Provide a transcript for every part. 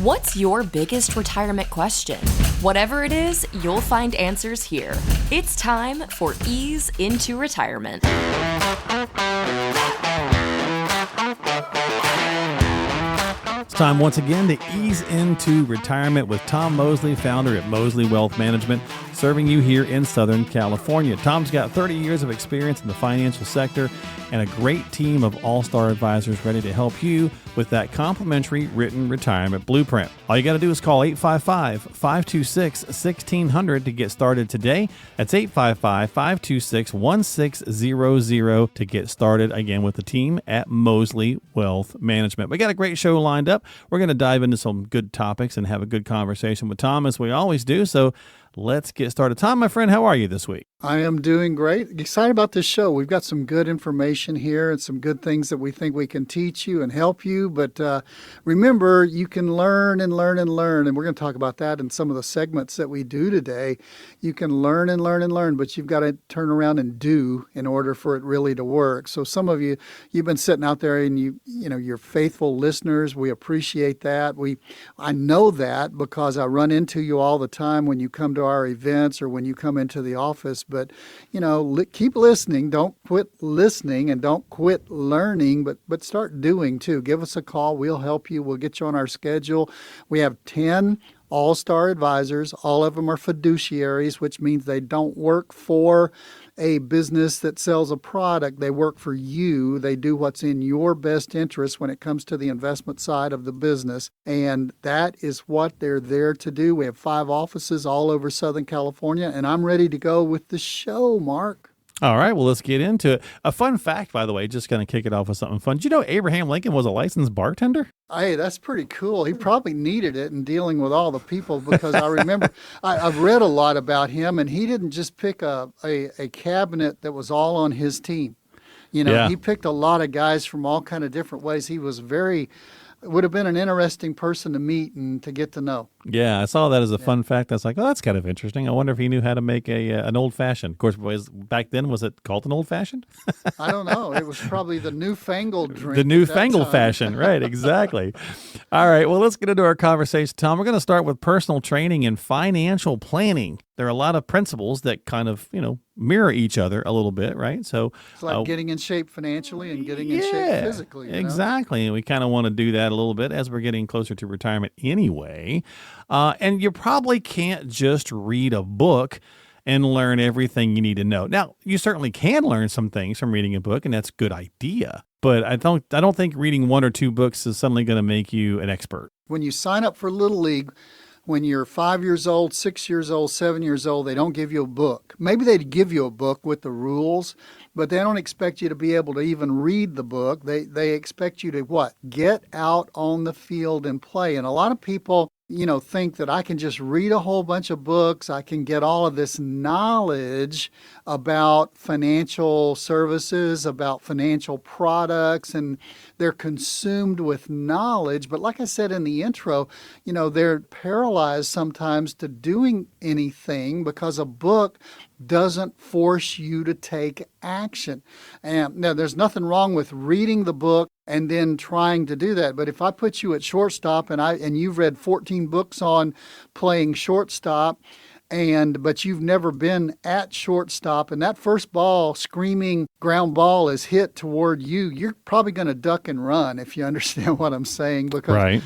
What's your biggest retirement question? Whatever it is, you'll find answers here. It's time for Ease into Retirement. It's time once again to ease into retirement with Tom Mosley, founder at Mosley Wealth Management, serving you here in Southern California. Tom's got 30 years of experience in the financial sector and a great team of all-star advisors ready to help you with that complimentary written retirement blueprint. All you got to do is call 855-526-1600 to get started today. That's 855-526-1600 to get started again with the team at Mosley Wealth Management. We got a great show lined up. We're going to dive into some good topics and have a good conversation with Tom as we always do. So let's get started. Tom, my friend, how are you this week? I am doing great. Excited about this show. We've got some good information here and some good things that we think we can teach you and help you. But remember, you can learn and learn and learn. And we're going to talk about that in some of the segments that we do today. You can learn and learn and learn, but you've got to turn around and do in order for it really to work. So some of you, you've been sitting out there and you're faithful listeners. We appreciate that. I know that because I run into you all the time when you come to our events or when you come into the office. But, keep listening. Don't quit listening and don't quit learning, but start doing too. Give us a call. We'll help you. We'll get you on our schedule. We have 10 all-star advisors. All of them are fiduciaries, which means they don't work for a business that sells a product. They work for you. They do what's in your best interest when it comes to the investment side of the business. And that is what they're there to do. We have 5 offices all over Southern California, and I'm ready to go with the show, Mark. All right, well, let's get into it. A fun fact, by the way, just going to kick it off with something fun. Did you know Abraham Lincoln was a licensed bartender? Hey, that's pretty cool. He probably needed it in dealing with all the people because I remember I've read a lot about him, and he didn't just pick a cabinet that was all on his team. He picked a lot of guys from all kind of different ways. He was would have been an interesting person to meet and to get to know. Yeah, I saw that as a fun fact. I was like, oh, that's kind of interesting. I wonder if he knew how to make an old-fashioned. Of course, back then, was it called an old-fashioned? I don't know. It was probably the newfangled drink. The newfangled fashion, right, exactly. All right, well, let's get into our conversation, Tom. We're going to start with personal training and financial planning. There are a lot of principles that kind of, mirror each other a little bit, right? So it's like getting in shape financially and getting in shape physically. Exactly. And we kind of want to do that a little bit as we're getting closer to retirement anyway. And you probably can't just read a book and learn everything you need to know. Now, you certainly can learn some things from reading a book, and that's a good idea. But I don't think reading 1 or 2 books is suddenly going to make you an expert. When you sign up for Little League, when you're 5 years old, 6 years old, 7 years old, they don't give you a book. Maybe they give you a book with the rules, but they don't expect you to be able to even read the book. They expect you to what? Get out on the field and play. And a lot of people, think that I can just read a whole bunch of books. I can get all of this knowledge about financial services, about financial products, and they're consumed with knowledge. But like I said in the intro, they're paralyzed sometimes to doing anything because a book doesn't force you to take action. And now there's nothing wrong with reading the book and then trying to do that. But if I put you at shortstop and you've read 14 books on playing shortstop, but you've never been at shortstop, and that first ball, screaming ground ball, is hit toward you, you're probably going to duck and run, if you understand what I'm saying. Because right.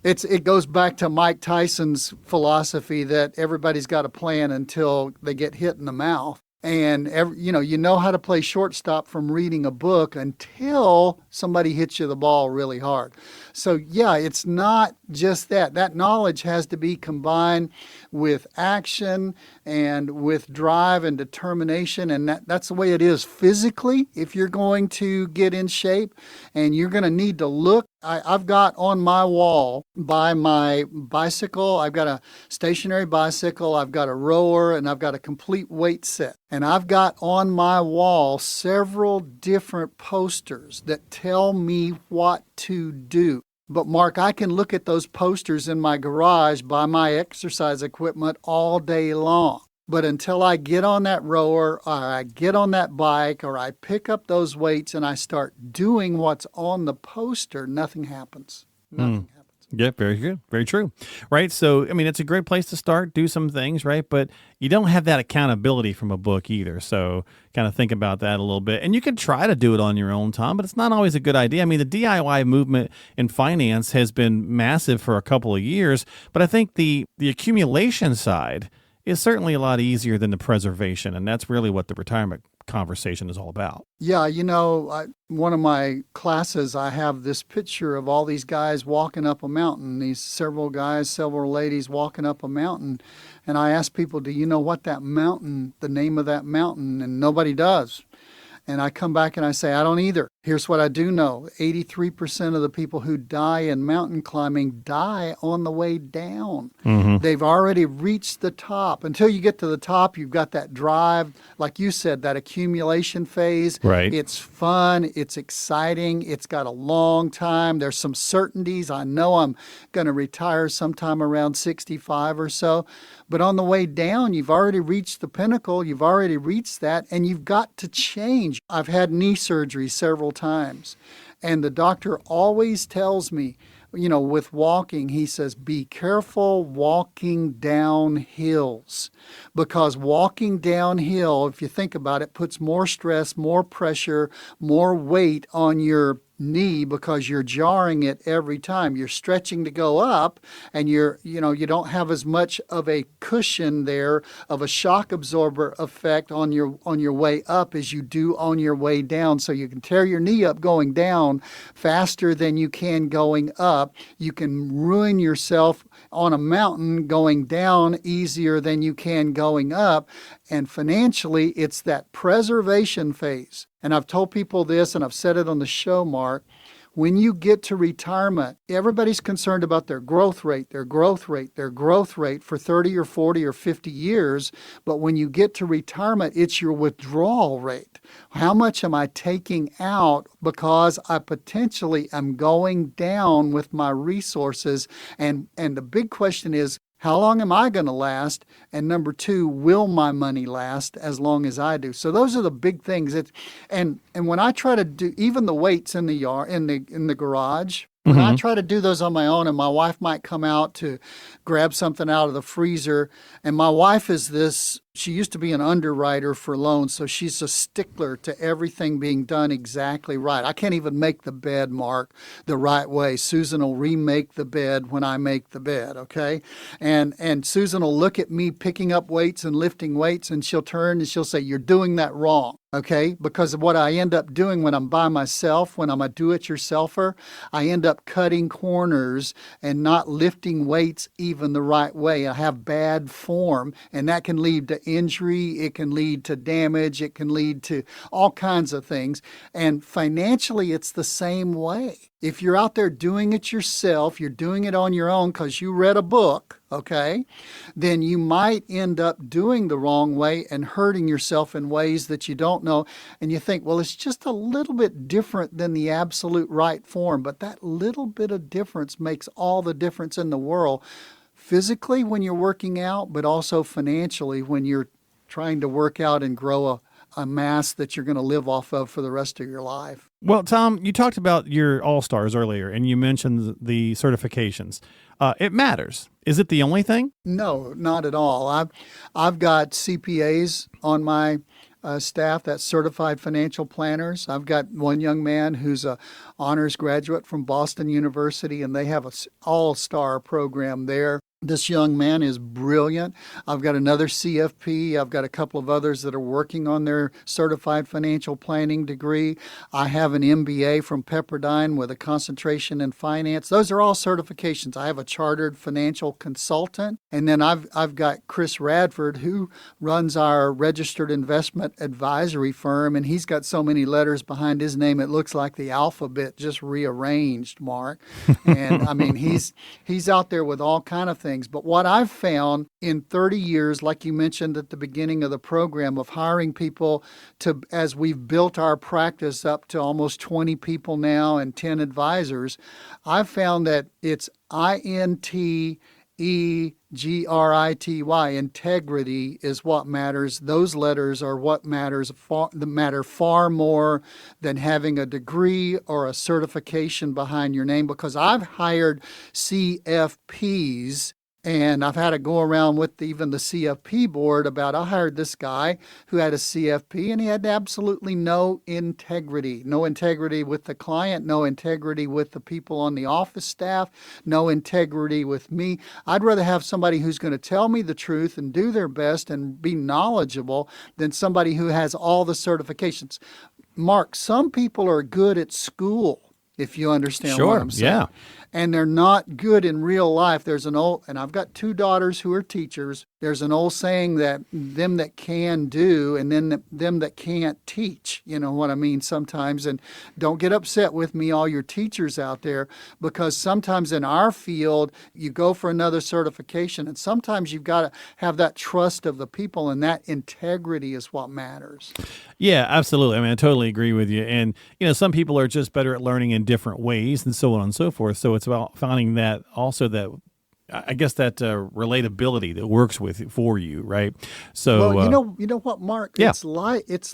It goes back to Mike Tyson's philosophy that everybody's got a plan until they get hit in the mouth. And you know how to play shortstop from reading a book until somebody hits you the ball really hard. So yeah, it's not just that. That knowledge has to be combined with action and with drive and determination. And that's the way it is physically if you're going to get in shape. And you're going to need to look. I've got on my wall by my bicycle, I've got a stationary bicycle, I've got a rower, and I've got a complete weight set. And I've got on my wall several different posters that tell me what to do. But Mark, I can look at those posters in my garage by my exercise equipment all day long. But until I get on that rower or I get on that bike or I pick up those weights and I start doing what's on the poster, nothing happens. Nothing happens. Yeah, very good. Very true. Right. So, I mean, it's a great place to start, do some things, right? But you don't have that accountability from a book either. So, kind of think about that a little bit. And you can try to do it on your own time, but it's not always a good idea. I mean, the DIY movement in finance has been massive for a couple of years, but I think the accumulation side is certainly a lot easier than the preservation. And that's really what the retirement conversation is all about. Yeah, one of my classes, I have this picture of all these guys walking up a mountain, these several guys, several ladies walking up a mountain. And I ask people, do you know what that mountain, the name of that mountain? And nobody does. And I come back and I say, I don't either. Here's what I do know. 83% of the people who die in mountain climbing die on the way down. Mm-hmm. They've already reached the top. Until you get to the top, you've got that drive, like you said, that accumulation phase. Right. It's fun. It's exciting. It's got a long time. There's some certainties. I know I'm going to retire sometime around 65 or so. But on the way down, you've already reached the pinnacle. You've already reached that, and you've got to change. I've had knee surgery several times, and the doctor always tells me, with walking, he says, be careful walking down hills, because walking downhill, if you think about it, puts more stress, more pressure, more weight on your knee because you're jarring it every time. You're stretching to go up, and you don't have as much of a cushion there of a shock absorber effect on your way up as you do on your way down. So you can tear your knee up going down faster than you can going up. You can ruin yourself on a mountain going down easier than you can going up. And financially, it's that preservation phase. And I've told people this, and I've said it on the show, Mark. When you get to retirement, everybody's concerned about their growth rate for 30 or 40 or 50 years. But when you get to retirement, it's your withdrawal rate. How much am I taking out because I potentially am going down with my resources? And the big question is, how long am I going to last? And number two, will my money last as long as I do? So those are the big things. And when I try to do even the weights in the yard, in the garage, when I try to do those on my own, and my wife might come out to grab something out of the freezer, and my wife she used to be an underwriter for loans, so she's a stickler to everything being done exactly right. I can't even make the bed, Mark, the right way. Susan will remake the bed when I make the bed, okay? And Susan will look at me picking up weights and lifting weights, and she'll turn and she'll say, you're doing that wrong. Okay, because of what I end up doing when I'm by myself, when I'm a do-it-yourselfer, I end up cutting corners and not lifting weights even the right way. I have bad form, and that can lead to injury, it can lead to damage, it can lead to all kinds of things. And financially, it's the same way. If you're out there doing it yourself, you're doing it on your own because you read a book, okay, then you might end up doing the wrong way and hurting yourself in ways that you don't know. And you think, well, it's just a little bit different than the absolute right form. But that little bit of difference makes all the difference in the world. Physically when you're working out, but also financially when you're trying to work out and grow a mass that you're going to live off of for the rest of your life. Well, Tom, you talked about your All-Stars earlier, and you mentioned the certifications. It matters. Is it the only thing? No, not at all. I've got CPAs on my staff, that's certified financial planners. I've got one young man who's a honors graduate from Boston University, and they have an all-star program there. This young man is brilliant. I've got another CFP. I've got a couple of others that are working on their certified financial planning degree. I have an MBA from Pepperdine with a concentration in finance. Those are all certifications. I have a chartered financial consultant. And then I've got Chris Radford, who runs our registered investment advisory firm, and he's got so many letters behind his name it looks like the alphabet just rearranged, Mark. And I mean, he's out there with all kind of things. But what I've found in 30 years, like you mentioned at the beginning of the program, of hiring people as we've built our practice up to almost 20 people now and 10 advisors, I've found that it's INT 𝗤𝗓𝘁. Integrity is what matters. Those letters are what matter far more than having a degree or a certification behind your name, because I've hired CFPs. And I've had to go around with even the CFP board about, I hired this guy who had a CFP and he had absolutely no integrity with the client, no integrity with the people on the office staff, no integrity with me. I'd rather have somebody who's going to tell me the truth and do their best and be knowledgeable than somebody who has all the certifications. Mark, some people are good at school, if you understand what I'm saying. Yeah. And they're not good in real life. And I've got 2 daughters who are teachers. There's an old saying that them that can do and then them that can't teach. You know what I mean sometimes. And don't get upset with me, all your teachers out there, because sometimes in our field, you go for another certification. And sometimes you've got to have that trust of the people, and that integrity is what matters. Yeah, absolutely. I mean, I totally agree with you. And, some people are just better at learning in different ways and so on and so forth. So it's about finding that also that, I guess, that relatability that works for you, right? So, well, you know what, Mark? Yeah. It's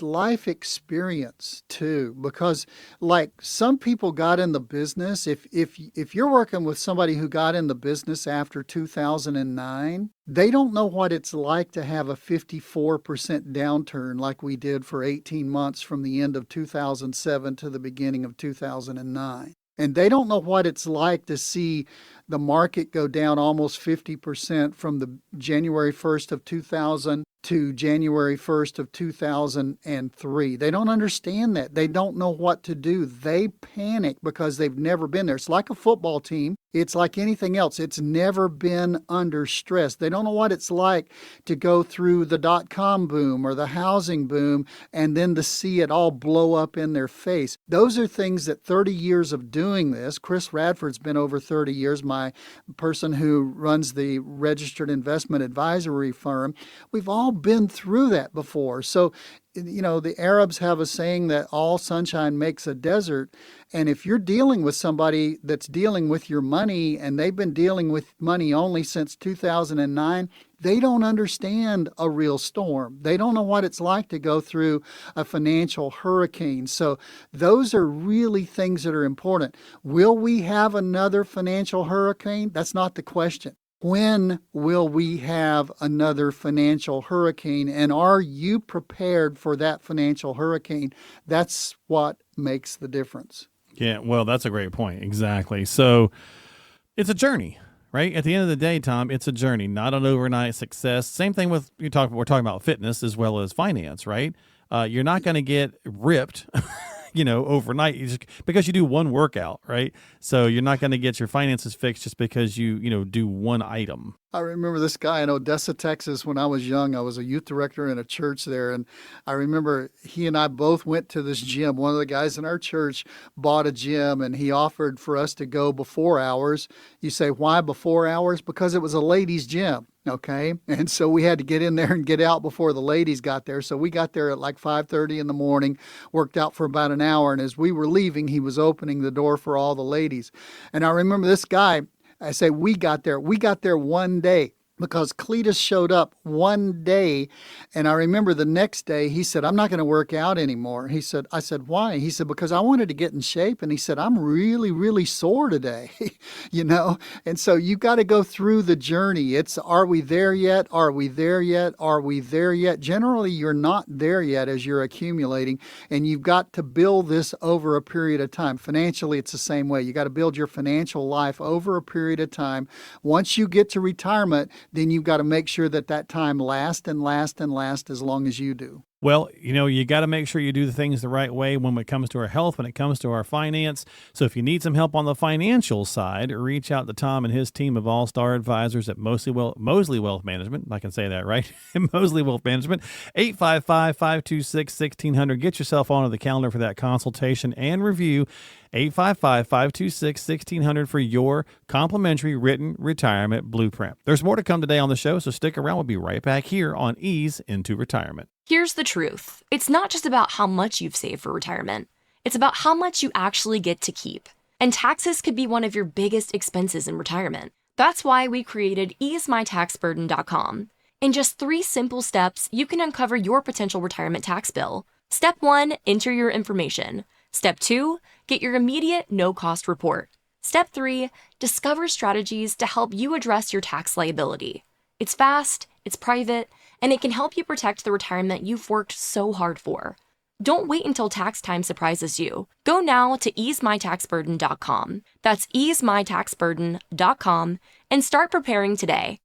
life experience too, because like some people got in the business. If you're working with somebody who got in the business after 2009, they don't know what it's like to have a 54% downturn like we did for 18 months from the end of 2007 to the beginning of 2009. And they don't know what it's like to see the market go down almost 50% from the January 1st of 2000 to January 1st of 2003. They don't understand that. They don't know what to do. They panic because they've never been there. It's like a football team. It's like anything else. It's never been under stress. They don't know what it's like to go through the .com boom or the housing boom and then to see it all blow up in their face. Those are things that 30 years of doing this, Chris Radford's been over 30 years, my person who runs the registered investment advisory firm, we've all been through that before. So, the Arabs have a saying that all sunshine makes a desert. And if you're dealing with somebody that's dealing with your money and they've been dealing with money only since 2009, they don't understand a real storm. They don't know what it's like to go through a financial hurricane. So those are really things that are important. Will we have another financial hurricane? That's not the question. When will we have another financial hurricane? And are you prepared for that financial hurricane? That's what makes the difference. Yeah, well, that's a great point. Exactly. So it's a journey, right? At the end of the day, Tom, it's a journey, not an overnight success. Same thing with, we're talking about fitness as well as finance, right? You're not going to get ripped overnight because you do one workout, right? So you're not going to get your finances fixed just because you do one item. I remember this guy in Odessa, Texas, when I was young. I was a youth director in a church there, and I remember he and I both went to this gym. One of the guys in our church bought a gym, and he offered for us to go before hours. You say, why before hours? Because it was a ladies' gym. Okay. And so we had to get in there and get out before the ladies got there. So we got there at like 5:30 in the morning, worked out for about an hour. And as we were leaving, he was opening the door for all the ladies. And I remember this guy, I say, we got there one day because Cletus showed up one day. And I remember the next day he said, I'm not going to work out anymore. I said, why? He said, because I wanted to get in shape. And he said, I'm really, really sore today, And so you got to go through the journey. Are we there yet? Are we there yet? Are we there yet? Generally, you're not there yet as you're accumulating. And you've got to build this over a period of time. Financially, it's the same way. You got to build your financial life over a period of time. Once you get to retirement, then you've got to make sure that time lasts and lasts and lasts as long as you do. Well, you got to make sure you do the things the right way when it comes to our health, when it comes to our finance. So if you need some help on the financial side, reach out to Tom and his team of all-star advisors at Mosley Wealth Management. I can say that, right? Mosley Wealth Management, 855-526-1600. Get yourself onto the calendar for that consultation and review. 855-526-1600 for your complimentary written retirement blueprint. There's more to come today on the show, so stick around. We'll be right back here on Ease into Retirement. Here's the truth. It's not just about how much you've saved for retirement. It's about how much you actually get to keep. And taxes could be one of your biggest expenses in retirement. That's why we created 𝗬𝗎𝗁𝗏𝗏𝗀𝗡𝗏𝗏𝗏𝗏𝗏𝗏𝗏 In just 3 simple steps, you can uncover your potential retirement tax bill. Step 1, enter your information. Step 2, get your immediate no-cost report. Step 3, discover strategies to help you address your tax liability. It's fast, it's private, and it can help you protect the retirement you've worked so hard for. Don't wait until tax time surprises you. Go now to 𝗬𝗎𝗁𝗏𝗏𝗏𝗏𝗏𝗏𝗏𝗏𝗏. That's 𝗬𝗎𝗁𝗏𝗏𝗏𝗏𝗏𝗏𝗏𝗏𝗏𝗏 and start preparing today.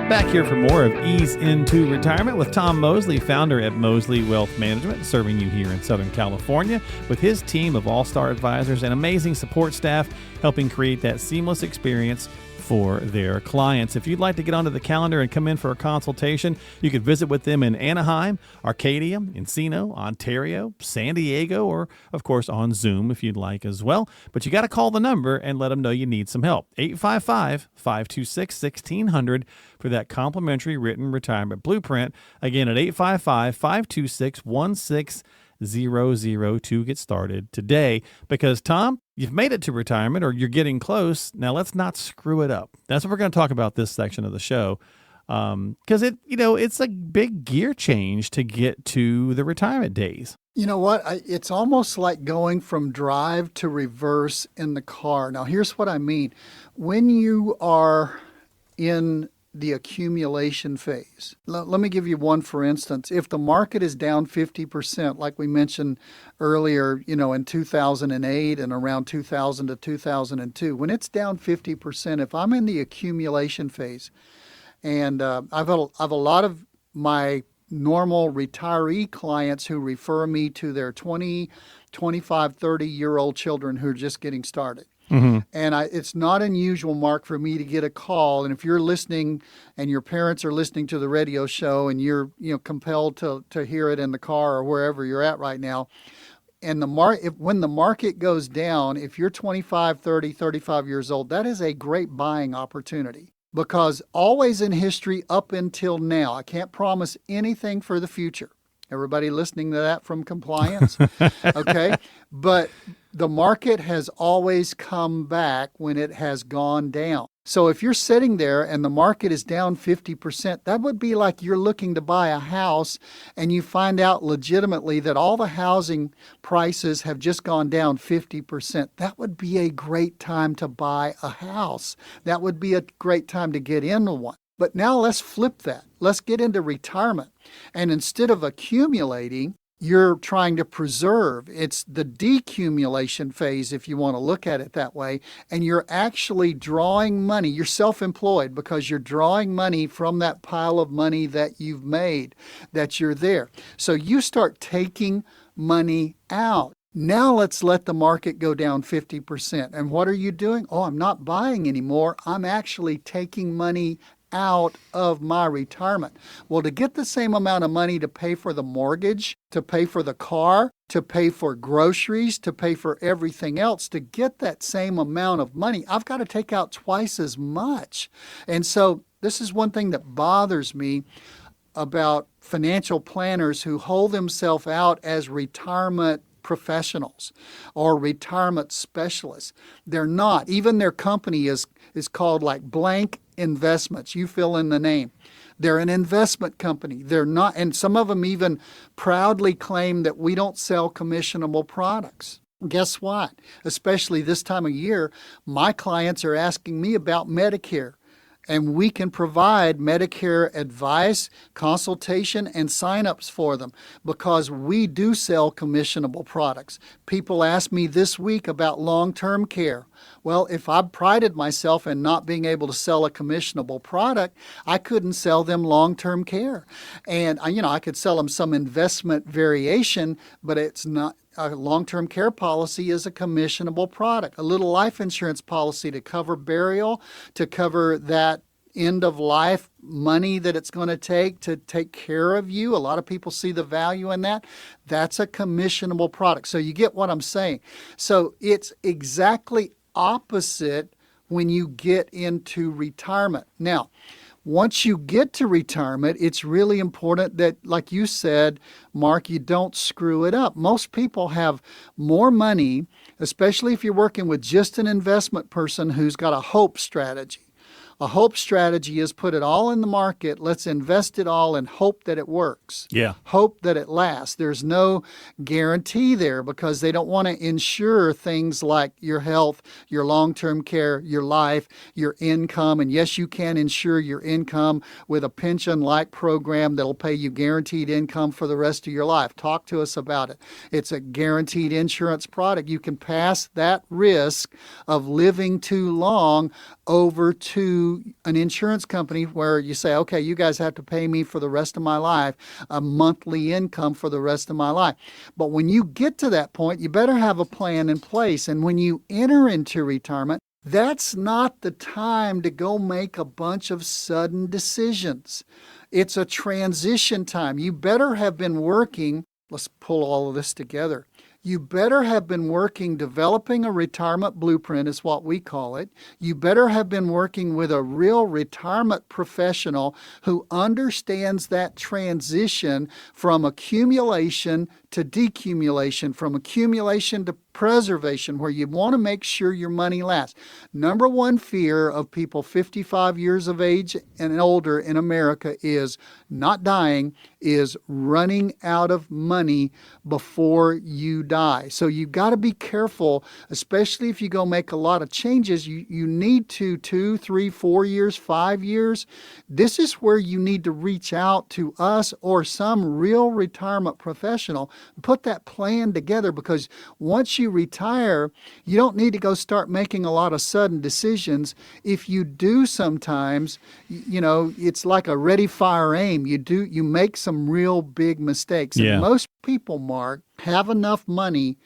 Back here for more of Ease into Retirement with Tom Mosley, founder at Owsley Wealth Management, serving you here in Southern California with his team of all-star advisors and amazing support staff, helping create that seamless experience for their clients. If you'd like to get onto the calendar and come in for a consultation, you could visit with them in Anaheim, Arcadia, Encino, Ontario, San Diego, or of course on Zoom if you'd like as well. But you got to call the number and let them know you need some help. 855-526-1600 for that complimentary written retirement blueprint. Again, at 855-526-1600 to get started today. Because, Tom, you've made it to retirement or you're getting close. Now, let's not screw it up. That's what we're going to talk about this section of the show. Because it's a big gear change to get to the retirement days. You know what? It's almost like going from drive to reverse in the car. Now, here's what I mean. When you are in the accumulation phase. Let me give you one for instance. If the market is down 50%, like we mentioned earlier, in 2008 and around 2000 to 2002, when it's down 50%, if I'm in the accumulation phase, and I've a lot of my normal retiree clients who refer me to their 20, 25, 30-year-old children who are just getting started. Mm-hmm. And it's not unusual, Mark, for me to get a call. And if you're listening and your parents are listening to the radio show and you're compelled to hear it in the car or wherever you're at right now, and when the market goes down, if you're 25, 30, 35 years old, that is a great buying opportunity. Because always in history up until now, I can't promise anything for the future. Everybody listening to that from compliance? Okay. But the market has always come back when it has gone down. So if you're sitting there and the market is down 50%, that would be like you're looking to buy a house and you find out legitimately that all the housing prices have just gone down 50%. That would be a great time to buy a house. That would be a great time to get into one. But now let's flip that. Let's get into retirement. And instead of accumulating, you're trying to preserve. It's the decumulation phase, if you want to look at it that way. And you're actually drawing money. You're self-employed because you're drawing money from that pile of money that you've made, that you're there. So you start taking money out. Now let's let the market go down 50%. And what are you doing? Oh, I'm not buying anymore. I'm actually taking money out of my retirement. Well, to get the same amount of money to pay for the mortgage, to pay for the car, to pay for groceries, to pay for everything else, to get that same amount of money, I've got to take out twice as much. And so this is one thing that bothers me about financial planners who hold themselves out as retirement professionals or retirement specialists. They're not. Even their company is called like blank investments. You fill in the name. They're an investment company. They're not, and some of them even proudly claim that we don't sell commissionable products. Guess what? Especially this time of year, my clients are asking me about Medicare. And we can provide Medicare advice, consultation, and signups for them because we do sell commissionable products. People ask me this week about long-term care. Well, if I prided myself in not being able to sell a commissionable product, I couldn't sell them long-term care. And, I could sell them some investment variation, but it's not. A long-term care policy is a commissionable product. A little life insurance policy to cover burial, to cover that end-of-life money that it's going to take care of you. A lot of people see the value in that. That's a commissionable product. So you get what I'm saying. So it's exactly opposite when you get into retirement. Now, Once you get to retirement, it's really important that, like you said, Mark, you don't screw it up. Most people have more money, especially if you're working with just an investment person who's got a hope strategy. A hope strategy is put it all in the market. Let's invest it all and hope that it works. Yeah. Hope that it lasts. There's no guarantee there because they don't want to insure things like your health, your long-term care, your life, your income. And yes, you can insure your income with a pension-like program that'll pay you guaranteed income for the rest of your life. Talk to us about it. It's a guaranteed insurance product. You can pass that risk of living too long over to an insurance company where you say, okay, you guys have to pay me for the rest of my life, a monthly income for the rest of my life. But when you get to that point, you better have a plan in place. And when you enter into retirement, that's not the time to go make a bunch of sudden decisions. It's a transition time. You better have been working. Let's pull all of this together. You better have been working, developing a retirement blueprint is what we call it. You better have been working with a real retirement professional who understands that transition from accumulation to decumulation, from accumulation to preservation, where you want to make sure your money lasts. Number one fear of people 55 years of age and older in America is not dying, is running out of money before you die. So you've got to be careful, especially if you go make a lot of changes. You need to 2, 3, 4 years, 5 years. This is where you need to reach out to us or some real retirement professional. Put that plan together, because once you retire, you don't need to go start making a lot of sudden decisions. If you do sometimes, it's like a ready, fire, aim. You make some real big mistakes. Yeah. And most people, Mark, have enough money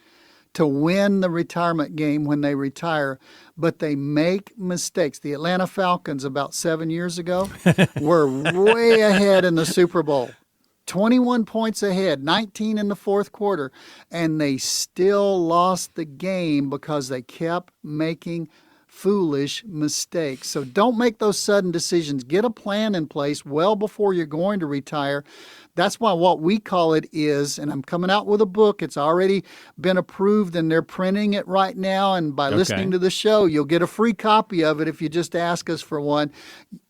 to win the retirement game when they retire, but they make mistakes. The Atlanta Falcons about 7 years ago were way ahead in the Super Bowl. 21 points ahead, 19 in the fourth quarter, and they still lost the game because they kept making foolish mistakes. So don't make those sudden decisions. Get a plan in place well before you're going to retire. That's why what we call it is, and I'm coming out with a book. It's already been approved and they're printing it right now. And by listening to the show, you'll get a free copy of it if you just ask us for one.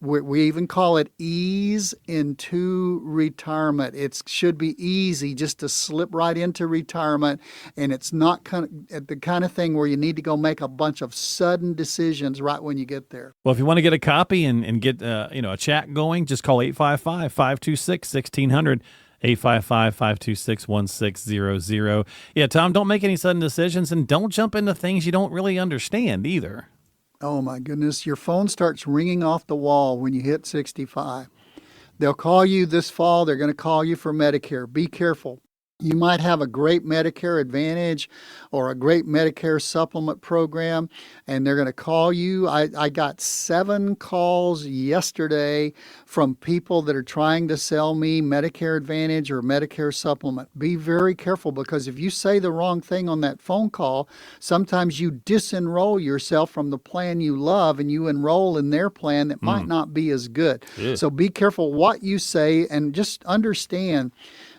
We even call it Ease into Retirement. It should be easy just to slip right into retirement. And it's not the kind of thing where you need to go make a bunch of sudden decisions right when you get there. Well, if you want to get a copy and get a chat going, just call 855-526-1600. 855-526-1600. Yeah, Tom, don't make any sudden decisions and don't jump into things you don't really understand either. Oh, my goodness. Your phone starts ringing off the wall when you hit 65. They'll call you this fall. They're going to call you for Medicare. Be careful. You might have a great Medicare Advantage or a great Medicare supplement program, and they're going to call you. I got 7 calls yesterday from people that are trying to sell me Medicare Advantage or Medicare supplement. Be very careful, because if you say the wrong thing on that phone call, sometimes you disenroll yourself from the plan you love and you enroll in their plan that might not be as good. Yeah. So be careful what you say, and just understand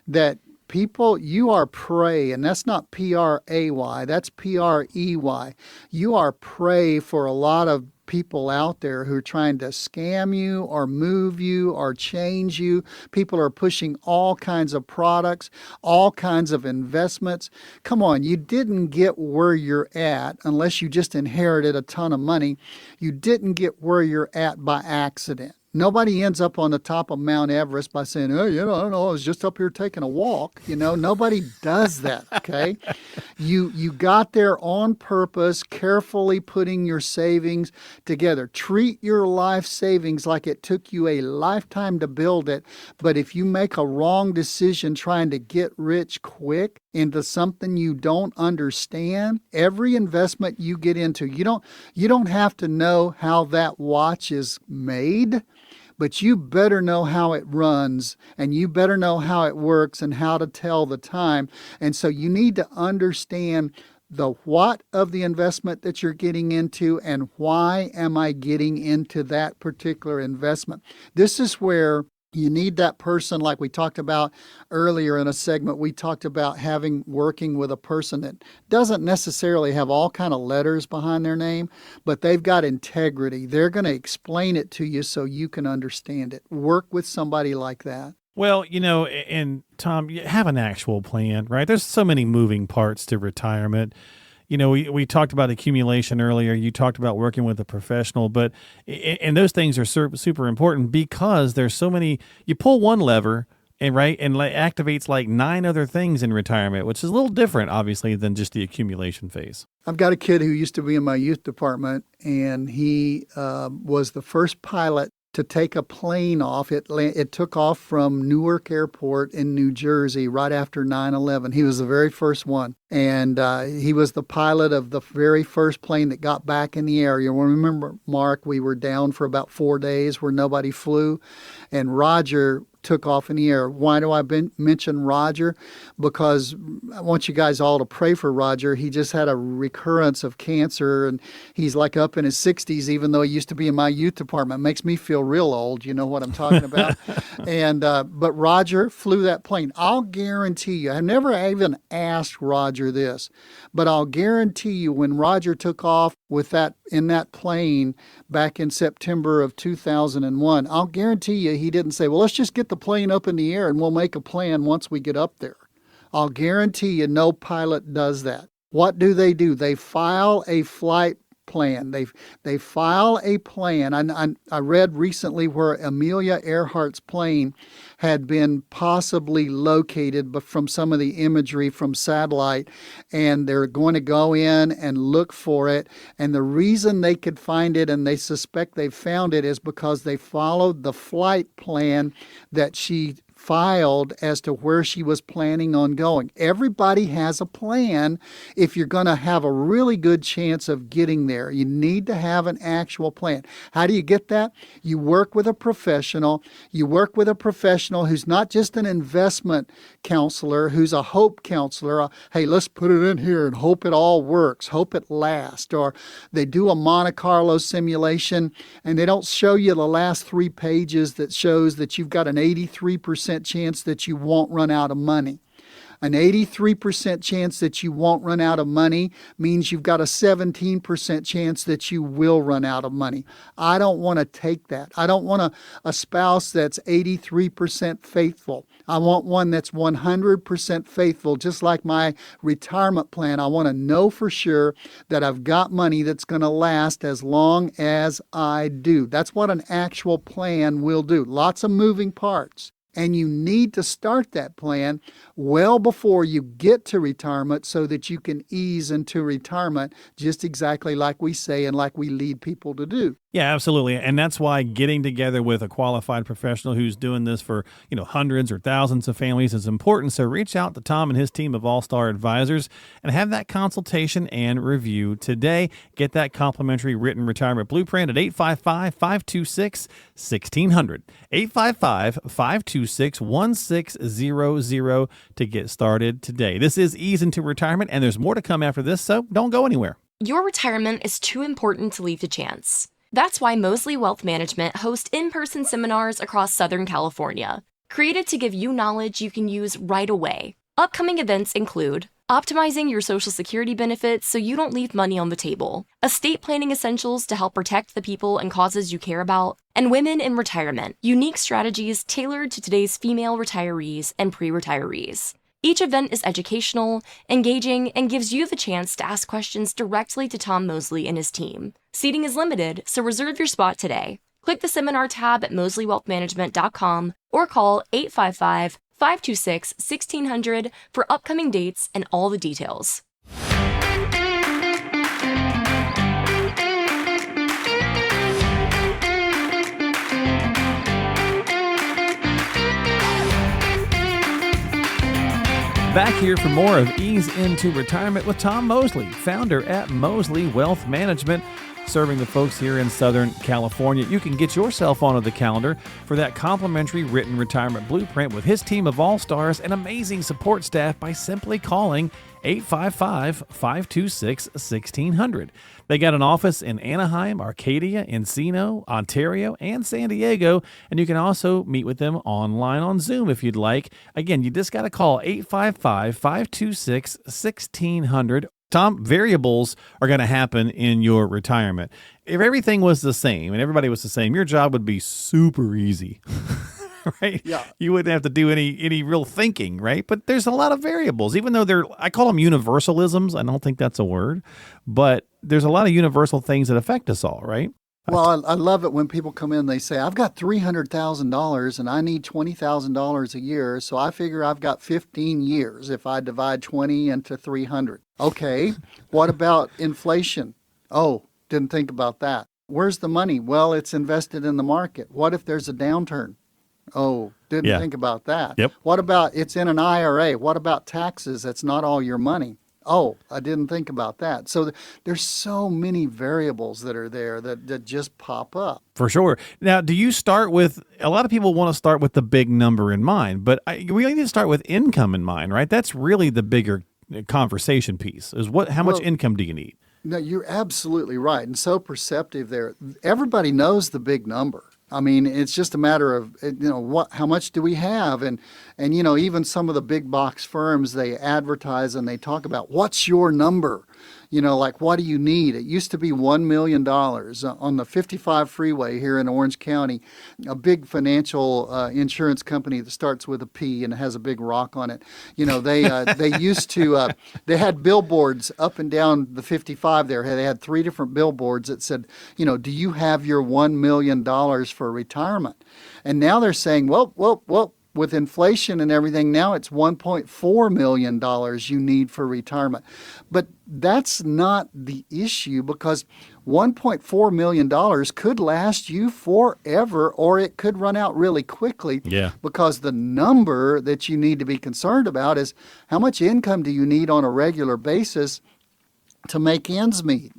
that people, you are prey, and that's not P-R-A-Y, that's P-R-E-Y. You are prey for a lot of people out there who are trying to scam you or move you or change you. People are pushing all kinds of products, all kinds of investments. Come on, you didn't get where you're at unless you just inherited a ton of money. You didn't get where you're at by accident. Nobody ends up on the top of Mount Everest by saying, oh, I don't know, I was just up here taking a walk. Nobody does that, okay? You got there on purpose, carefully putting your savings together. Treat your life savings like it took you a lifetime to build it. But if you make a wrong decision trying to get rich quick into something you don't understand, every investment you get into, you don't have to know how that watch is made, but you better know how it runs, and you better know how it works and how to tell the time. And so you need to understand the what of the investment that you're getting into, and why am I getting into that particular investment. This is where you need that person, like we talked about earlier in a segment. We talked about working with a person that doesn't necessarily have all kind of letters behind their name, but they've got integrity. They're going to explain it to you so you can understand it. Work with somebody like that. Well, and Tom, you have an actual plan, right? There's so many moving parts to retirement. We talked about accumulation earlier. You talked about working with a professional, and those things are super important because there's so many. You pull one lever, and activates like 9 other things in retirement, which is a little different, obviously, than just the accumulation phase. I've got a kid who used to be in my youth department, and he was the first pilot to take a plane off. It took off from Newark Airport in New Jersey right after 9/11. He was the very first one. And he was the pilot of the very first plane that got back in the air. You remember, Mark, we were down for about 4 days where nobody flew, and Roger took off in the air. Why do I mention Roger? Because I want you guys all to pray for Roger. He just had a recurrence of cancer, and he's like up in his 60s, even though he used to be in my youth department. It makes me feel real old. You know what I'm talking about? But Roger flew that plane. I'll guarantee you, I've never even asked Roger this, but I'll guarantee you when Roger took off in that plane back in September of 2001, I'll guarantee you he didn't say, well, let's just get the plane up in the air and we'll make a plan once we get up there. I'll guarantee you no pilot does that. What do? They file a flight plan. They file a plan. I read recently where Amelia Earhart's plane had been possibly located, but from some of the imagery from satellite, and they're going to go in and look for it. And the reason they could find it, and they suspect they found it, is because they followed the flight plan that she filed as to where she was planning on going. Everybody has a plan if you're going to have a really good chance of getting there. You need to have an actual plan. How do you get that? You work with a professional. You work with a professional who's not just an investment counselor, who's a hope counselor. Hey, let's put it in here and hope it all works, hope it lasts. Or they do a Monte Carlo simulation and they don't show you the last 3 pages that shows that you've got an 83% chance that you won't run out of money. An 83% chance that you won't run out of money means you've got a 17% chance that you will run out of money. I don't want to take that. I don't want a spouse that's 83% faithful. I want one that's 100% faithful, just like my retirement plan. I want to know for sure that I've got money that's going to last as long as I do. That's what an actual plan will do. Lots of moving parts. And you need to start that plan well before you get to retirement so that you can ease into retirement just exactly like we say and like we lead people to do. Yeah, absolutely. And that's why getting together with a qualified professional who's doing this for, hundreds or thousands of families is important. So reach out to Tom and his team of all-star advisors and have that consultation and review today. Get that complimentary written retirement blueprint at 855-526-1600. 855-526-1600 to get started today. This is Ease into Retirement, and there's more to come after this, so don't go anywhere. Your retirement is too important to leave to chance. That's why 𝗬𝗠 Wealth Management hosts in-person seminars across Southern California, created to give you knowledge you can use right away. Upcoming events include optimizing your Social Security benefits so you don't leave money on the table, estate planning essentials to help protect the people and causes you care about, and women in retirement, unique strategies tailored to today's female retirees and pre-retirees. Each event is educational, engaging, and gives you the chance to ask questions directly to Tom Mosley and his team. Seating is limited, so reserve your spot today. Click the seminar tab at 𝗬𝗠wealthmanagement.com or call 855-526-1600 for upcoming dates and all the details. Back here for more of Ease into Retirement with Tom Mosley, founder at Mosley Wealth Management. serving the folks here in Southern California. You can get yourself onto the calendar for that complimentary written retirement blueprint with his team of all-stars and amazing support staff by simply calling 855-526-1600. They got an office in Anaheim, Arcadia, Encino, Ontario, and San Diego, and you can also meet with them online on Zoom if you'd like. Again, you just got to call 855-526-1600. Tom, variables are going to happen in your retirement. If everything was the same and everybody was the same, your job would be super easy. Right? Yeah. You wouldn't have to do any real thinking, right? But there's a lot of variables, even though I call them universalisms. I don't think that's a word, but there's a lot of universal things that affect us all, right? Well, I love it when people come in, they say, I've got $300,000 and I need $20,000 a year. So I figure I've got 15 years if I divide 20 into 300. Okay. What about inflation? Oh, didn't think about that. Where's the money? Well, it's invested in the market. What if there's a downturn? Oh, didn't think about that. Yep. What about it's in an IRA? What about taxes? That's not all your money. Oh, I didn't think about that. So there's so many variables that are there that just pop up. For sure. Now, do you start with, a lot of people want to start with the big number in mind, but we need to start with income in mind, right? That's really the bigger conversation piece is how much income do you need? No, you're absolutely right. And so perceptive there. Everybody knows the big number. I mean, it's just a matter of, how much do we have? And even some of the big box firms, they advertise and they talk about what's your number? Like, what do you need? It used to be $1 million on the 55 freeway here in Orange County, a big financial insurance company that starts with a P and has a big rock on it. They used to, they had billboards up and down the 55 there. They had 3 different billboards that said, do you have your $1 million for retirement? And now they're saying, well, with inflation and everything, now it's $1.4 million you need for retirement. But that's not the issue, because $1.4 million could last you forever, or it could run out really quickly. Yeah. Because the number that you need to be concerned about is how much income do you need on a regular basis to make ends meet,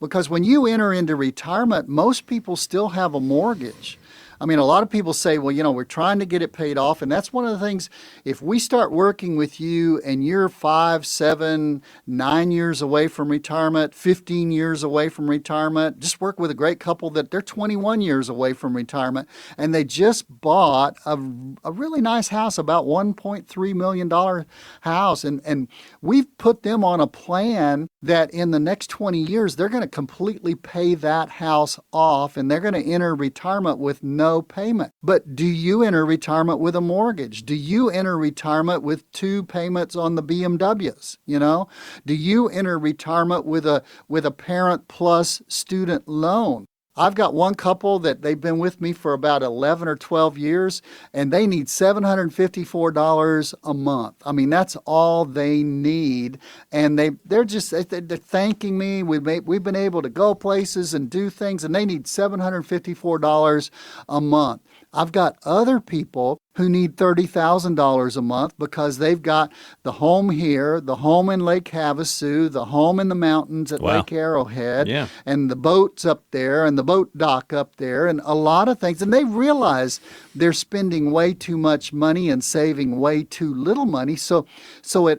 because when you enter into retirement, most people still have a mortgage. I mean, a lot of people say, well, we're trying to get it paid off. And that's one of the things, if we start working with you and you're 5, 7, 9 years away from retirement, 15 years away from retirement, just work with a great couple that they're 21 years away from retirement, and they just bought a really nice house, about $1.3 million house. And we've put them on a plan that in the next 20 years, they're going to completely pay that house off, and they're going to enter retirement with no payment. But do you enter retirement with a mortgage? Do you enter retirement with 2 payments on the BMWs? Do you enter retirement with a parent plus student loan? I've got one couple that they've been with me for about 11 or 12 years, and they need $754 a month. I mean, that's all they need. And they're thanking me. We've been able to go places and do things, and they need $754 a month. I've got other people who need $30,000 a month because they've got the home here, the home in Lake Havasu, the home in the mountains at Lake Arrowhead, and the boats up there and the boat dock up there and a lot of things. And they realize they're spending way too much money and saving way too little money. So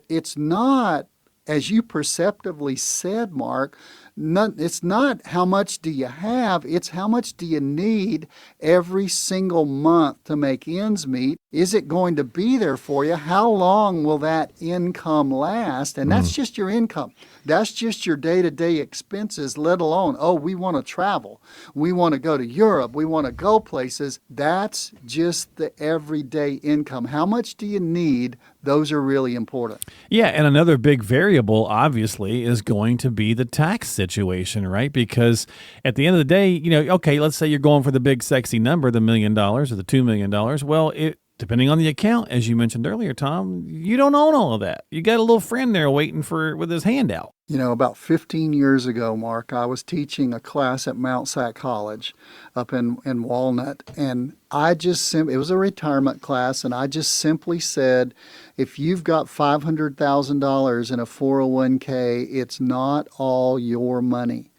it's not, as you perceptively said, Mark, it's not how much do you have, it's how much do you need every single month to make ends meet. Is it going to be there for you? How long will that income last? And that's just your income. That's just your day-to-day expenses, let alone, we want to travel. We want to go to Europe. We want to go places. That's just the everyday income. How much do you need? Those are really important. Yeah, and another big variable, obviously, is going to be the tax situation, right? Because at the end of the day, okay, let's say you're going for the big sexy number, the $1 million or the $2 million. Well, depending on the account, as you mentioned earlier, Tom, you don't own all of that. You got a little friend there waiting with his hand out. About 15 years ago, Mark, I was teaching a class at 𝗬𝗁 College up in Walnut, and it was a retirement class, and I just simply said, if you've got $500,000 in a 401k, it's not all your money.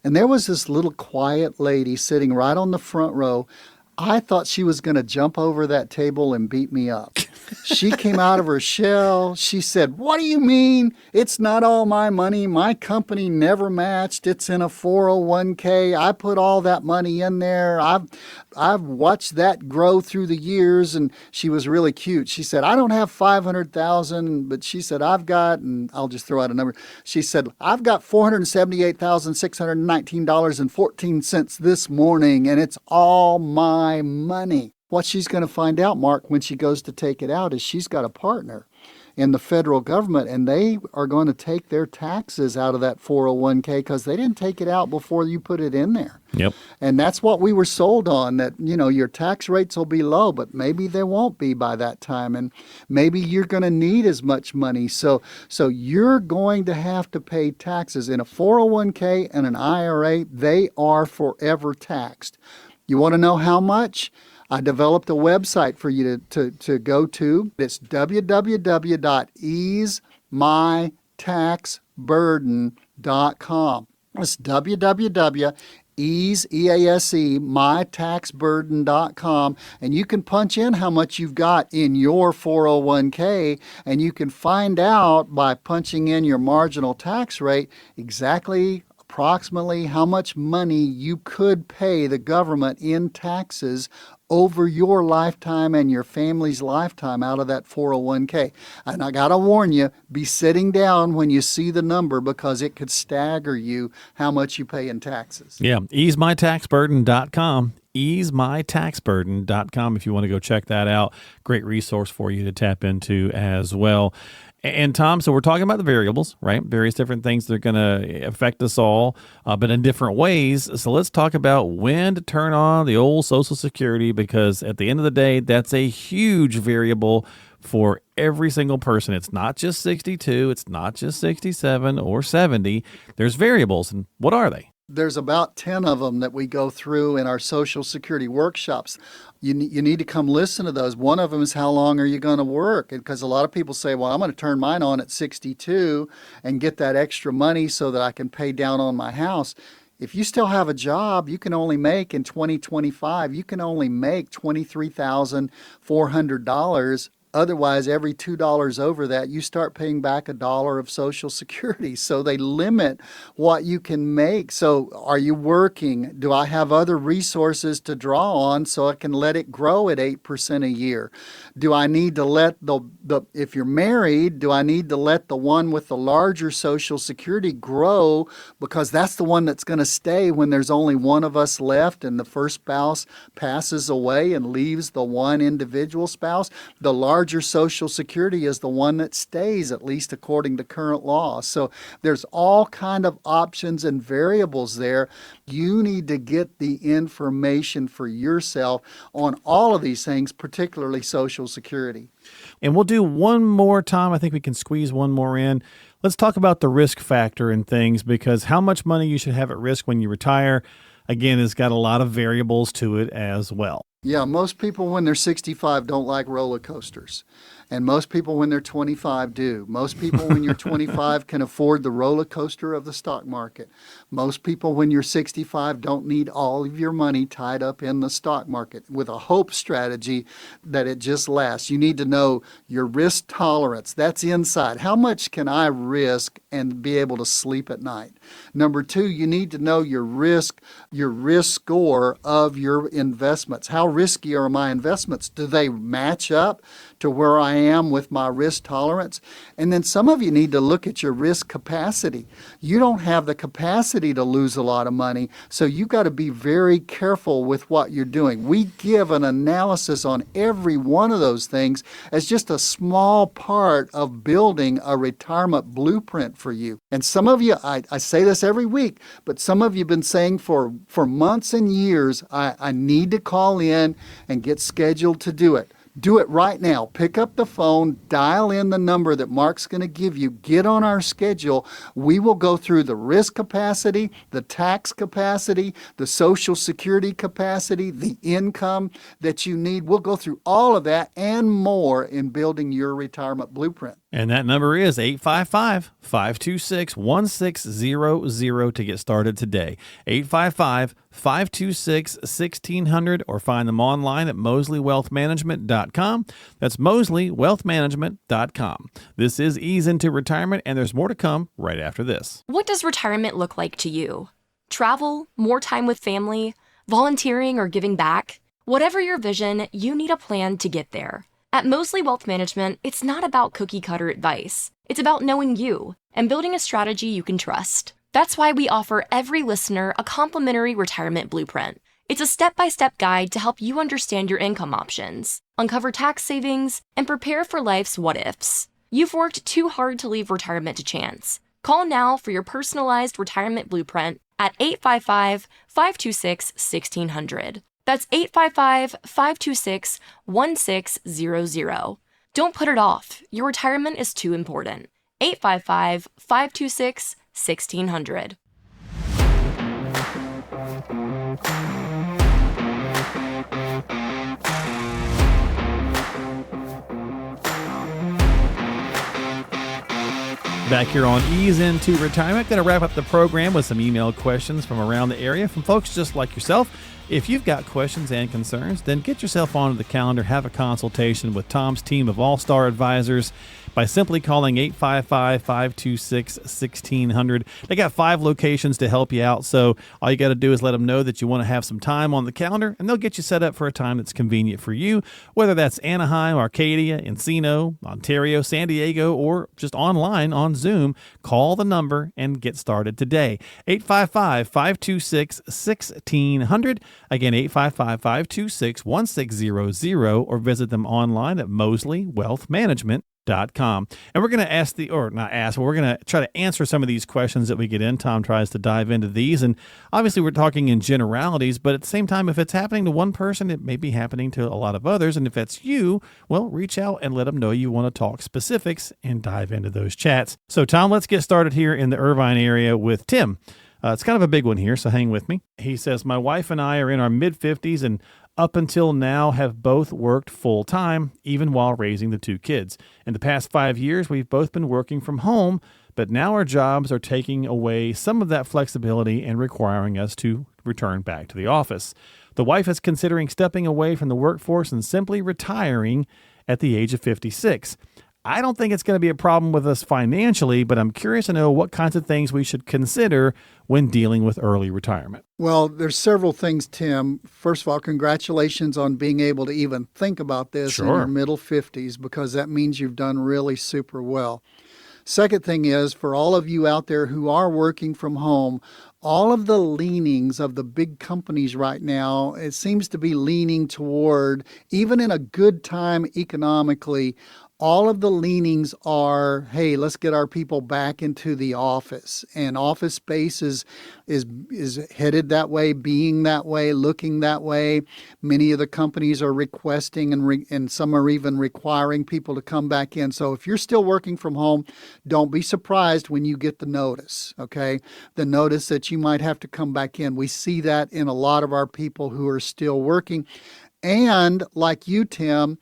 And there was this little quiet lady sitting right on the front row. I thought she was going to jump over that table and beat me up. She came out of her shell. She said, "What do you mean? It's not all my money. My company never matched. It's in a 401k. I put all that money in there. I've watched that grow through the years." And she was really cute. She said, "I don't have 500,000, but she said, I've got," and I'll just throw out a number. She said, "I've got $478,619.14 this morning, and it's all my money." What she's going to find out, Mark, when she goes to take it out is she's got a partner in the federal government, and they are going to take their taxes out of that 401k because they didn't take it out before you put it in there. Yep. And that's what we were sold on, that, your tax rates will be low, but maybe they won't be by that time. And maybe you're going to need as much money. So you're going to have to pay taxes. In a 401k and an IRA, they are forever taxed. You want to know how much? I developed a website for you to go to. It's www.easemytaxburden.com. It's www.easemytaxburden.com, and you can punch in how much you've got in your 401k, and you can find out by punching in your marginal tax rate exactly approximately how much money you could pay the government in taxes over your lifetime and your family's lifetime out of that 401k. And I got to warn you, be sitting down when you see the number because it could stagger you how much you pay in taxes. Yeah, easemytaxburden.com. easemytaxburden.com if you want to go check that out. Great resource for you to tap into as well. And Tom, so we're talking about the variables, right? Various different things that are going to affect us all, but in different ways. So let's talk about when to turn on the old Social Security, because at the end of the day, that's a huge variable for every single person. It's not just 62, it's not just 67 or 70. There's variables, and what are they? There's about 10 of them that we go through in our Social Security workshops. You need to come listen to those. One of them is how long are you going to work? Because a lot of people say, well, I'm going to turn mine on at 62 and get that extra money so that I can pay down on my house. If you still have a job, you can only make in 2025, you can only make $23,400. Otherwise, every $2 over that, you start paying back $1 of Social Security. So they limit what you can make. So are you working? Do I have other resources to draw on so I can let it grow at 8% a year? Do I need to let if you're married, do I need to let the one with the larger Social Security grow because that's the one that's going to stay when there's only one of us left and the first spouse passes away and leaves the one individual spouse? The larger Social Security is the one that stays, at least according to current law. So there's all kind of options and variables there. You need to get the information for yourself on all of these things, particularly Social Security. And we'll do one more, Tom. I think we can squeeze one more in. Let's talk about the risk factor and things, because how much money you should have at risk when you retire, again, has got a lot of variables to it as well. Yeah, most people when they're 65 don't like roller coasters. And most people when they're 25 do. Most people when you're 25 can afford the roller coaster of the stock market. Most people when you're 65 don't need all of your money tied up in the stock market with a hope strategy that it just lasts. You need to know your risk tolerance. That's inside. How much can I risk and be able to sleep at night? Number two, you need to know your risk score of your investments. How risky are my investments? Do they match up to where I am with my risk tolerance? And then some of you need to look at your risk capacity. You don't have the capacity to lose a lot of money, so you've got to be very careful with what you're doing. We give an analysis on every one of those things as just a small part of building a retirement blueprint for you. And some of you, I say this every week, but some of you have been saying for months and years, I need to call in and get scheduled to do it. Do it right now. Pick up the phone, dial in the number that Mark's going to give you, get on our schedule. We will go through the risk capacity, the tax capacity, the Social Security capacity, the income that you need. We'll go through all of that and more in building your retirement blueprint. And that number is 855-526-1600 to get started today. 855-526-1600 or find them online at 𝗤𝗠LeyWealthManagement.com. That's 𝗤𝗠LeyWealthManagement.com. This is Ease Into Retirement, and there's more to come right after this. What does retirement look like to you? Travel, more time with family, volunteering, or giving back? Whatever your vision, you need a plan to get there. At 𝗤𝗠LeY Wealth Management, it's not about cookie-cutter advice. It's about knowing you and building a strategy you can trust. That's why we offer every listener a complimentary retirement blueprint. It's a step-by-step guide to help you understand your income options, uncover tax savings, and prepare for life's what-ifs. You've worked too hard to leave retirement to chance. Call now for your personalized retirement blueprint at 855-526-1600. That's 855-526-1600. Don't put it off. Your retirement is too important. 855-526-1600. Back here on Ease Into Retirement, going to wrap up the program with some email questions from around the area from folks just like yourself. If you've got questions and concerns, then get yourself onto the calendar, have a consultation with Tom's team of all-star advisors by simply calling 855-526-1600. They got 5 locations to help you out, so all you got to do is let them know that you want to have some time on the calendar, and they'll get you set up for a time that's convenient for you, whether that's Anaheim, Arcadia, Encino, Ontario, San Diego, or just online on Zoom. Call the number and get started today. 855-526-1600. Again, 855-526-1600, or visit them online at 𝗤𝗠LeyWealthManagement.com. And we're going to we're going to try to answer some of these questions that we get in. Tom tries to dive into these. And obviously we're talking in generalities, but at the same time, if it's happening to one person, it may be happening to a lot of others. And if that's you, well, reach out and let them know you want to talk specifics and dive into those chats. So Tom, let's get started here in the Irvine area with Tim. It's kind of a big one here, so hang with me. He says, my wife and I are in our mid-50s and up until now have both worked full-time, even while raising the 2 kids. In the past 5 years, we've both been working from home, but now our jobs are taking away some of that flexibility and requiring us to return back to the office. The wife is considering stepping away from the workforce and simply retiring at the age of 56. I don't think it's going to be a problem with us financially, but I'm curious to know what kinds of things we should consider when dealing with early retirement. Well, there's several things, Tim. First of all, congratulations on being able to even think about this in your middle 50s, because that means you've done really super well. Second thing is, for all of you out there who are working from home, all of the leanings of the big companies right now, it seems to be leaning toward, even in a good time economically, all of the leanings are, hey, let's get our people back into the office. And office space is headed that way, being that way, looking that way. Many of the companies are requesting and some are even requiring people to come back in. So if you're still working from home, don't be surprised when you get the notice, okay? The notice that you might have to come back in. We see that in a lot of our people who are still working. And like you, Tim,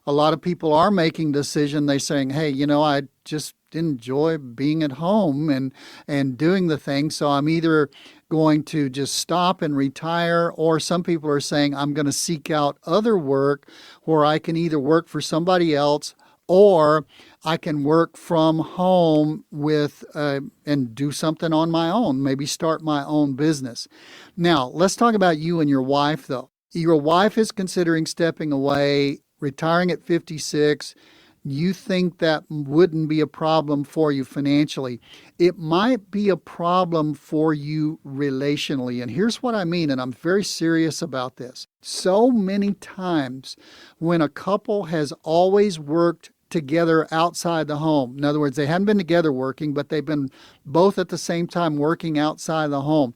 a lot of people are making decision. They're saying, hey, I just enjoy being at home and doing the thing. So I'm either going to just stop and retire, or some people are saying I'm going to seek out other work where I can either work for somebody else or I can work from home and do something on my own, maybe start my own business. Now, let's talk about you and your wife, though. Your wife is considering stepping away, retiring at 56. You think that wouldn't be a problem for you financially. It might be a problem for you relationally. And here's what I mean, and I'm very serious about this. So many times when a couple has always worked together outside the home, in other words, they hadn't been together working, but they've been both at the same time working outside the home.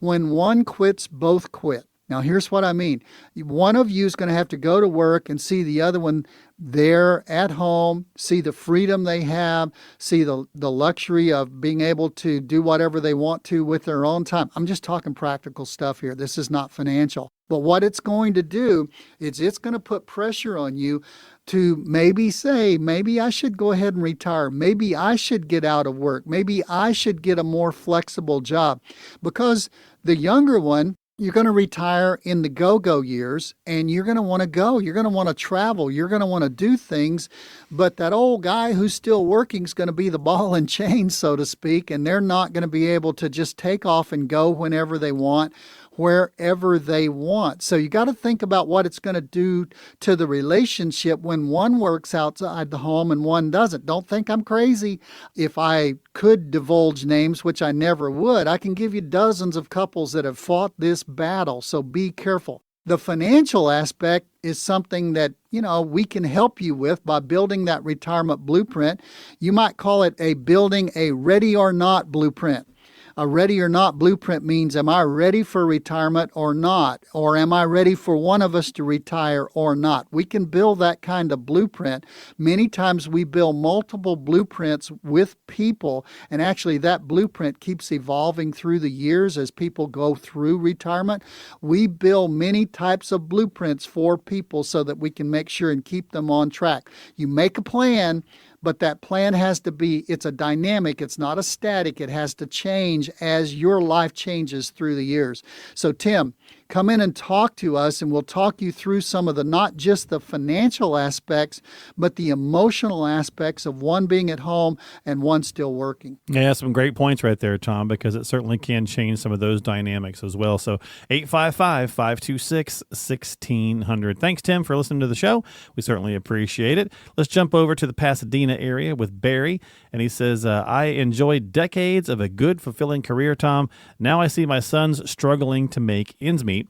When one quits, both quit. Now, here's what I mean. One of you is going to have to go to work and see the other one there at home, see the freedom they have, see the luxury of being able to do whatever they want to with their own time. I'm just talking practical stuff here. This is not financial. But what it's going to do is it's going to put pressure on you to maybe say, maybe I should go ahead and retire. Maybe I should get out of work. Maybe I should get a more flexible job. Because the younger one, you're going to retire in the go-go years, and you're going to want to go. You're going to want to travel. You're going to want to do things. But that old guy who's still working is going to be the ball and chain, so to speak, and they're not going to be able to just take off and go whenever they want, wherever they want. So you got to think about what it's going to do to the relationship when one works outside the home and one doesn't. Don't think I'm crazy. If I could divulge names, which I never would, I can give you dozens of couples that have fought this battle. So be careful. The financial aspect is something that, we can help you with by building that retirement blueprint. You might call it building a ready or not blueprint. A ready or not blueprint means, am I ready for retirement or not? Or am I ready for one of us to retire or not? We can build that kind of blueprint. Many times we build multiple blueprints with people, and actually that blueprint keeps evolving through the years as people go through retirement. We build many types of blueprints for people so that we can make sure and keep them on track. You make a plan, but that plan has to be, it's a dynamic, it's not a static, it has to change as your life changes through the years. So Tim, come in and talk to us, and we'll talk you through some of the, not just the financial aspects, but the emotional aspects of one being at home and one still working. Yeah, some great points right there, Tom, because it certainly can change some of those dynamics as well. So 855-526-1600. Thanks, Tim, for listening to the show. We certainly appreciate it. Let's jump over to the Pasadena area with Barry, and he says, I enjoyed decades of a good, fulfilling career, Tom. Now I see my sons struggling to make ends meet.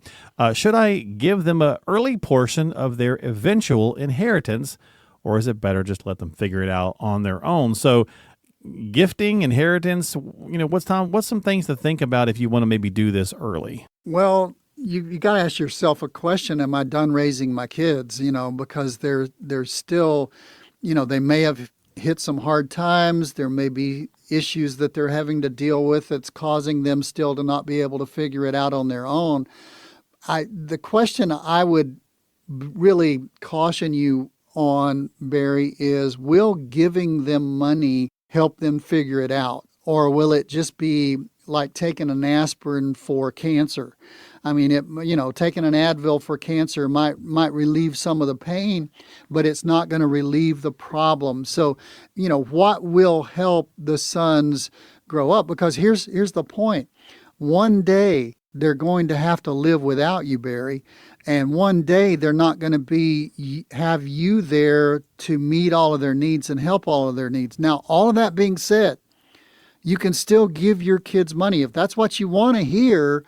Should I give them an early portion of their eventual inheritance, or is it better just let them figure it out on their own? So gifting, inheritance, what's some things to think about if you want to maybe do this early? Well, you got to ask yourself a question. Am I done raising my kids? Because they're still, they may have hit some hard times. There may be issues that they're having to deal with that's causing them still to not be able to figure it out on their own. The question I would really caution you on, Barry, is will giving them money help them figure it out? Or will it just be like taking an aspirin for cancer? I mean, taking an Advil for cancer might relieve some of the pain, but it's not going to relieve the problem. So, what will help the sons grow up? Because here's the point. One day they're going to have to live without you, Barry, and one day they're not going to have you there to meet all of their needs and help all of their needs. Now, all of that being said, you can still give your kids money. If that's what you want to hear,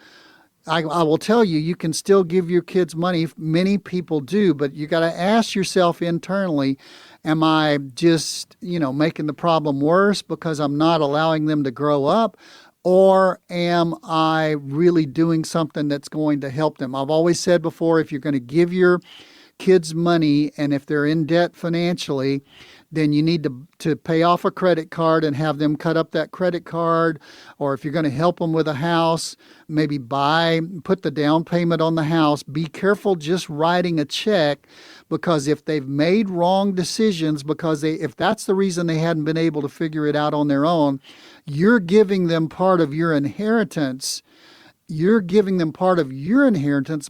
I will tell you, you can still give your kids money. Many people do, but you got to ask yourself internally, am I just, making the problem worse because I'm not allowing them to grow up? Or am I really doing something that's going to help them? I've always said before, if you're going to give your kids money and if they're in debt financially, then you need to pay off a credit card and have them cut up that credit card. Or if you're going to help them with a house, maybe put the down payment on the house. Be careful just writing a check, because if they've made wrong decisions, if that's the reason they hadn't been able to figure it out on their own, you're giving them part of your inheritance.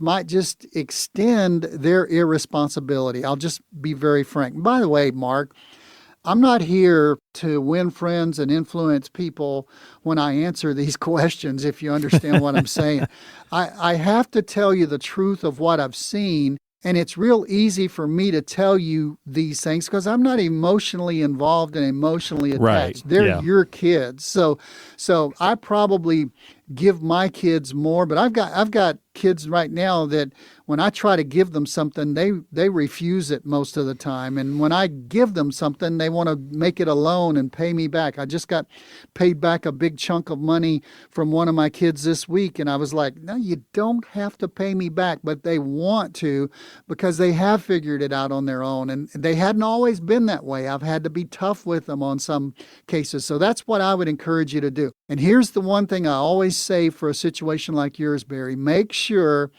Might just extend their irresponsibility. I'll just be very frank. By the way, Mark, I'm not here to win friends and influence people when I answer these questions, if you understand what I'm saying. I have to tell you the truth of what I've seen. And it's real easy for me to tell you these things because I'm not emotionally involved and emotionally attached. Right. They're your kids. So I probably give my kids more, but I've got kids right now that when I try to give them something, they refuse it most of the time. And when I give them something, they want to make it a loan and pay me back. I just got paid back a big chunk of money from one of my kids this week. And I was like, no, you don't have to pay me back, but they want to because they have figured it out on their own. And they hadn't always been that way. I've had to be tough with them on some cases. So that's what I would encourage you to do. And here's the one thing I always say for a situation like yours, Barry. Make sure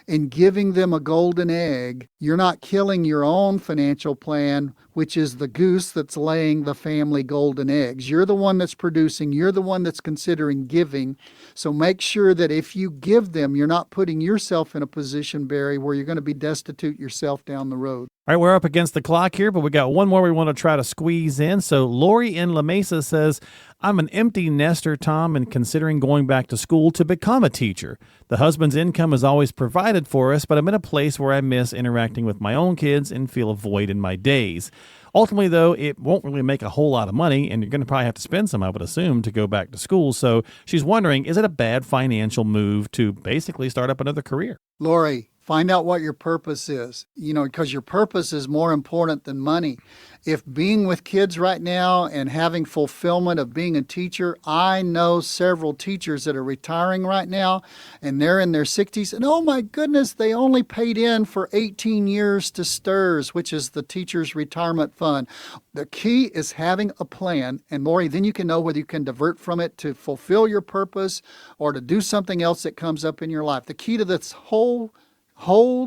in giving them a golden egg, you're not killing your own financial plan, which is the goose that's laying the family golden eggs. You're the one that's producing. You're the one that's considering giving. So make sure that if you give them, you're not putting yourself in a position, Barry, where you're going to be destitute yourself down the road. All right, we're up against the clock here, but we got one more we want to try to squeeze in. So Lori in La Mesa says, I'm an empty nester, Tom, and considering going back to school to become a teacher. The husband's income is always provided for us, but I'm in a place where I miss interacting with my own kids and feel a void in my days. Ultimately, though, it won't really make a whole lot of money, and you're going to probably have to spend some, I would assume, to go back to school. So she's wondering, is it a bad financial move to basically start up another career? Lori, find out what your purpose is, because your purpose is more important than money. If being with kids right now and having fulfillment of being a teacher, I know several teachers that are retiring right now, and they're in their 60s, and oh my goodness, they only paid in for 18 years to STRS, which is the Teachers Retirement Fund. The key is having a plan, and Lori, then you can know whether you can divert from it to fulfill your purpose or to do something else that comes up in your life. The key to this whole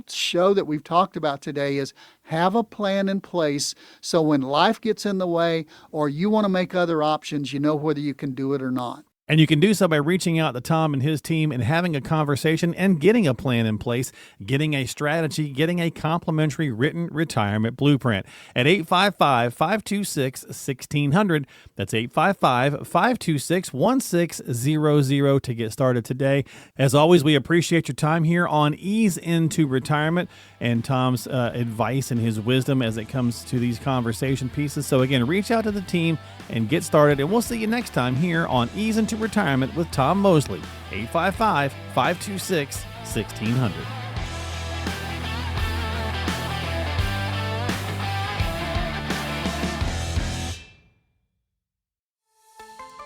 show that we've talked about today is have a plan in place so when life gets in the way or you want to make other options, you know whether you can do it or not. And you can do so by reaching out to Tom and his team and having a conversation and getting a plan in place, getting a strategy, getting a complimentary written retirement blueprint at 855-526-1600. That's 855-526-1600 to get started today. As always, we appreciate your time here on Ease Into Retirement and Tom's advice and his wisdom as it comes to these conversation pieces. So again, reach out to the team and get started, and we'll see you next time here on Ease Into Retirement with Tom Mosley, 855-526-1600.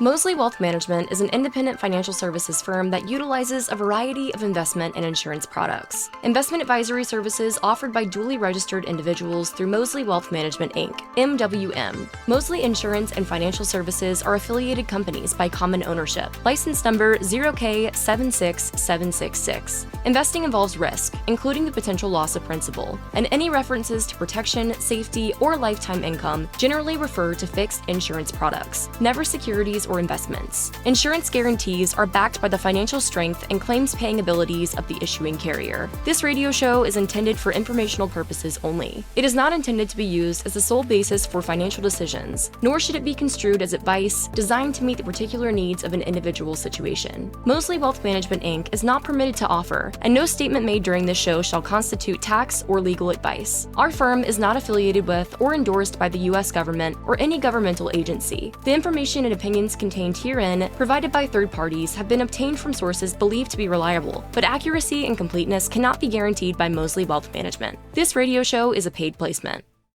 Mosley Wealth Management is an independent financial services firm that utilizes a variety of investment and insurance products. Investment advisory services offered by duly registered individuals through Mosley Wealth Management, Inc., MWM. Mosley Insurance and Financial Services are affiliated companies by common ownership. License number 0K76766. Investing involves risk, including the potential loss of principal, and any references to protection, safety, or lifetime income generally refer to fixed insurance products, never securities or investments. Insurance guarantees are backed by the financial strength and claims-paying abilities of the issuing carrier. This radio show is intended for informational purposes only. It is not intended to be used as the sole basis for financial decisions, nor should it be construed as advice designed to meet the particular needs of an individual situation. Mosley Wealth Management, Inc. is not permitted to offer, and no statement made during this show shall constitute tax or legal advice. Our firm is not affiliated with or endorsed by the U.S. government or any governmental agency. The information and opinions contained herein, provided by third parties, have been obtained from sources believed to be reliable, but accuracy and completeness cannot be guaranteed by Mosley Wealth Management. This radio show is a paid placement.